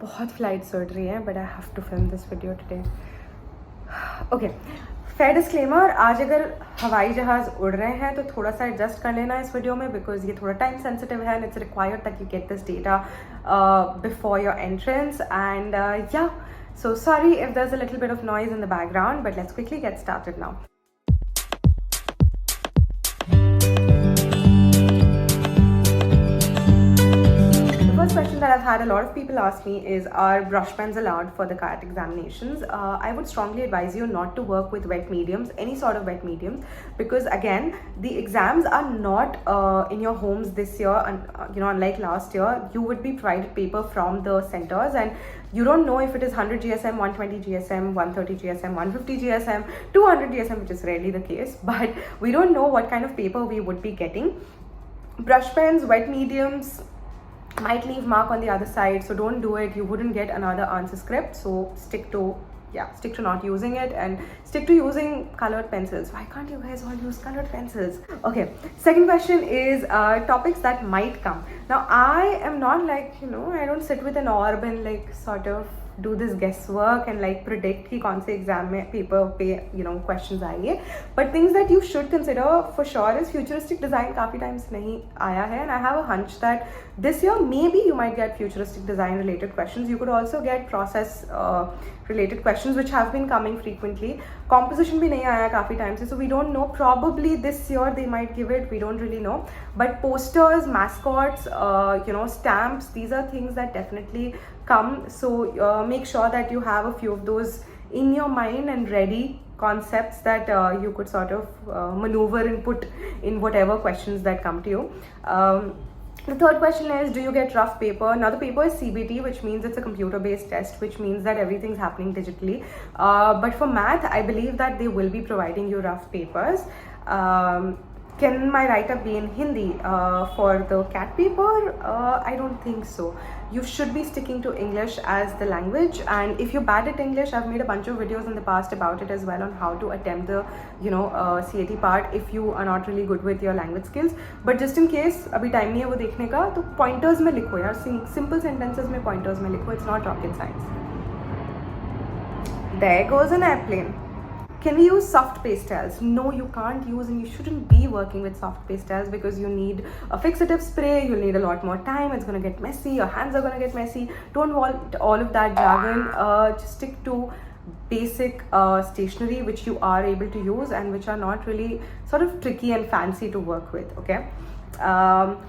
बहुत फ्लाइट्स उड़ रही हैं, but I have to film this video today. Okay, fair disclaimer, आज अगर हवाई जहाज़ उड़ रहे हैं तो थोड़ा सा एडजस्ट कर लेना इस वीडियो में, बिकॉज ये थोड़ा टाइम सेंसिटिव है and it's required that you get this data before your entrance. And या, so sorry if there's a little bit of noise in the background, but let's quickly get started now. First question that I've had a lot of people ask me is, are brush pens allowed for the CAT examinations? I would strongly advise you not to work with wet mediums, any sort of wet mediums, because again, the exams are not in your homes this year, and unlike last year, you would be provided paper from the centers, and you don't know if it is 100 GSM, 120 GSM, 130 GSM, 150 GSM, 200 GSM, which is rarely the case, but we don't know what kind of paper we would be getting. Brush pens, wet mediums might leave mark on the other side, so don't do it. You wouldn't get another answer script, so stick to not using it and stick to using colored pencils. Why can't you guys all use colored pencils? Okay, second question is topics that might come. Now I am not like, I don't sit with an orb and like sort of do this guesswork and like predict कि कौन से exam में paper पे questions आएंगे, but things that you should consider for sure is futuristic design. काफ़ी times नहीं आया है, and I have a hunch that this year maybe you might get futuristic design related questions. You could also get process related questions which have been coming frequently. Composition भी नहीं आया काफ़ी time से, so we don't know. Probably this year they might give it, we don't really know. But posters, mascots, stamps, these are things that definitely come. So make sure that you have a few of those in your mind and ready concepts that you could sort of maneuver and put in whatever questions that come to you. The third question is, do you get rough paper? Now the paper is CBT, which means it's a computer based test, which means that everything's happening digitally. But for math, I believe that they will be providing you rough papers. Can my write-up be in Hindi for the CAT paper? I don't think so. You should be sticking to English as the language, and if you're bad at English, I've made a bunch of videos in the past about it as well, on how to attempt the CAT part if you are not really good with your language skills. But just in case अभी time नहीं है वो देखने का, तो pointers में लिखो यार, simple sentences में pointers में लिखो. It's not rocket science. There goes an airplane. Can we use soft pastels? No, you can't use, and you shouldn't be working with soft pastels because you need a fixative spray, you'll need a lot more time, it's going to get messy, your hands are going to get messy. Don't want all of that jargon. Just stick to basic stationery which you are able to use and which are not really sort of tricky and fancy to work with. Okay,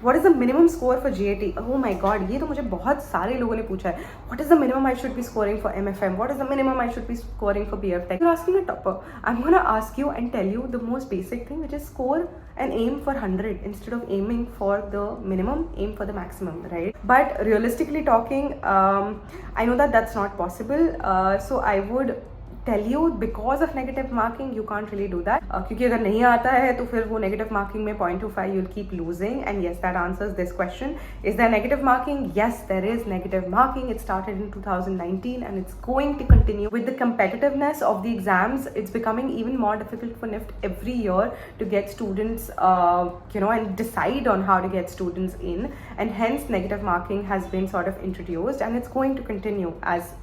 what is the minimum score for GAT? Oh my god, ये तो मुझे बहुत सारे लोगों ने पूछा है. What is the minimum I should be scoring for MFM? What is the minimum I should be scoring for BF Tech? You're asking a topper. I'm gonna ask you and tell you the most basic thing, which is score and aim for 100 instead of aiming for the minimum. Aim for the maximum, right? But realistically talking, I know that that's not possible. So I would tell you, because of negative marking you can't really do that, क्योंकि अगर नहीं आता है तो फिर वो negative marking में 0.25 you'll keep losing. And yes, that answers this question. Is there negative marking? Yes, there is negative marking. It started in 2019 and it's going to continue. With the competitiveness of the exams, it's becoming even more difficult for Nift every year to get students and decide on how to get students in, and hence negative marking has been sort of introduced, and it's going to continue as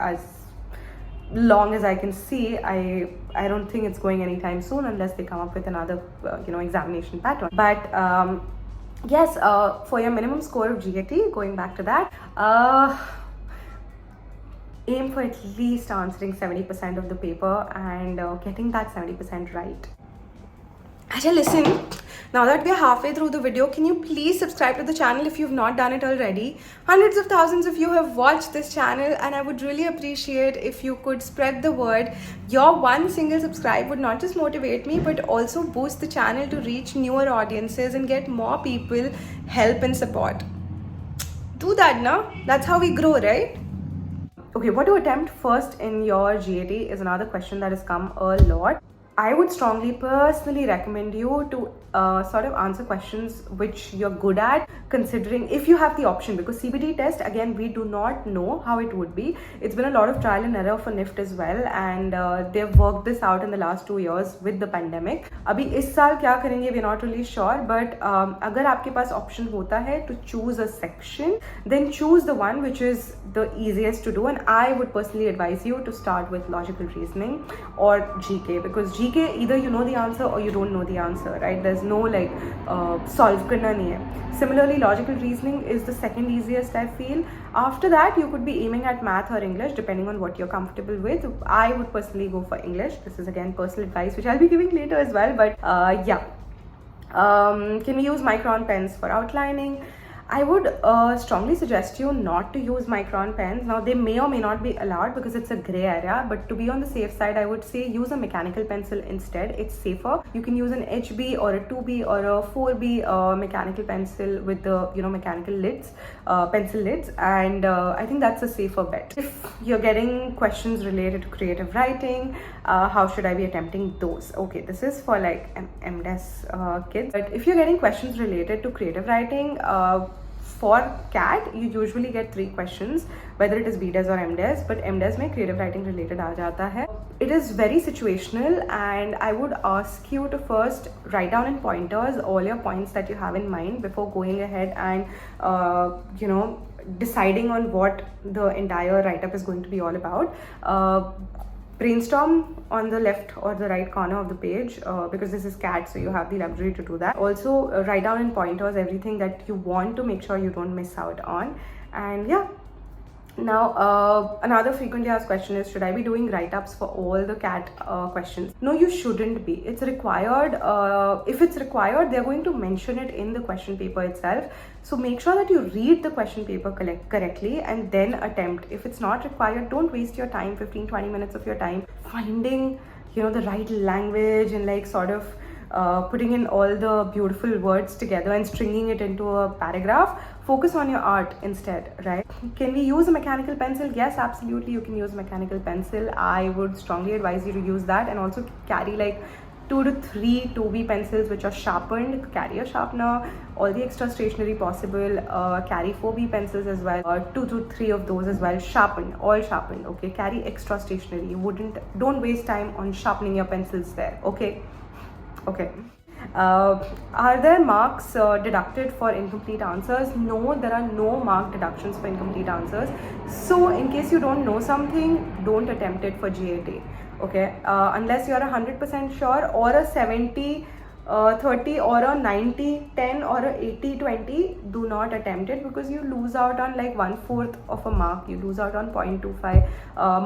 long as I can see. I don't think it's going anytime soon unless they come up with another examination pattern. But yes, for your minimum score of GAT, going back to that, aim for at least answering 70% of the paper and getting that 70% right. Acha, listen, now that we're halfway through the video, can you please subscribe to the channel if you've not done it already? Hundreds of thousands of you have watched this channel, and I would really appreciate if you could spread the word. Your one single subscribe would not just motivate me, but also boost the channel to reach newer audiences and get more people help and support. Do that now. That's how we grow, right? Okay, what to attempt first in your GAT is another question that has come a lot. I would strongly personally recommend you to sort of answer questions which you're good at, considering if you have the option, because CBT test, again, we do not know how it would be. It's been a lot of trial and error for Nift as well, and they've worked this out in the last 2 years with the pandemic. Abhi is saal kya karenge, we're not really sure, but agar aapke paas option hota hai to choose a section, then choose the one which is the easiest to do, and I would personally advise you to start with logical reasoning or GK, because GK, either you know the answer or you don't know the answer, right? There's no like solve karna nahi hai. Similarly, logical reasoning is the second easiest, I feel. After that, you could be aiming at math or English depending on what you're comfortable with. I would personally go for English. This is again personal advice which I'll be giving later as well, but yeah. Can we use micron pens for outlining? I would strongly suggest you not to use micron pens. Now, they may or may not be allowed because it's a gray area, but to be on the safe side, I would say use a mechanical pencil instead. It's safer. You can use an HB or a 2B or a 4B mechanical pencil with the, you know, mechanical lids, pencil lids, and I think that's a safer bet. If you're getting questions related to creative writing, how should I be attempting those? Okay, this is for like MDes kids, but if you're getting questions related to creative writing, for CAT, you usually get 3 questions, whether it is BDes or MDes, but MDes में creative writing related आ जाता है. It is very situational, and I would ask you to first write down in pointers all your points that you have in mind before going ahead and you know, deciding on what the entire write-up is going to be all about. Brainstorm on the left or the right corner of the page, because this is CAT, so you have the luxury to do that. Also, write down in pointers everything that you want to make sure you don't miss out on. And yeah. Now, another frequently asked question is, should I be doing write-ups for all the CAT questions? No, you shouldn't be. It's required. If it's required, they're going to mention it in the question paper itself. So make sure that you read the question paper correctly and then attempt. If it's not required, don't waste your time, 15-20 minutes of your time, finding, you know, the right language and like sort of putting in all the beautiful words together and stringing it into a paragraph. Focus on your art instead, right? Can we use a mechanical pencil? Yes, absolutely, you can use a mechanical pencil. I would strongly advise you to use that, and also carry like 2 to 3 2B pencils which are sharpened. Carry a sharpener, all the extra stationery possible. Carry 4B pencils as well, 2 to 3 of those as well, sharpened, all sharpened. Okay, carry extra stationery. Don't waste time on sharpening your pencils there. Okay. Are there marks deducted for incomplete answers? No, there are no mark deductions for incomplete answers. So in case you don't know something, don't attempt it for GAT. Okay, unless you are 100% sure, or a 70-30 or a 90-10 or a 80-20, do not attempt it, because you lose out on like 1/4 of a mark. You lose out on 0.25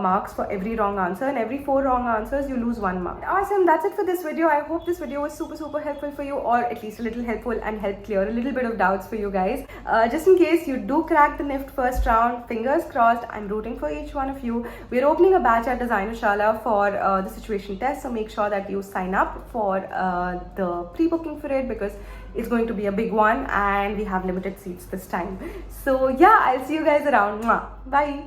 marks for every wrong answer, and every 4 wrong answers you lose 1 mark. Awesome, that's it for this video. I hope this video was super helpful for you, or at least a little helpful and helped clear a little bit of doubts for you guys. Just in case you do crack the Nift first round, fingers crossed, I'm rooting for each one of you. We're opening a batch at Designershala for the situation test, so make sure that you sign up for the pre-booking for it, because it's going to be a big one and we have limited seats this time. So yeah, I'll see you guys around. Bye.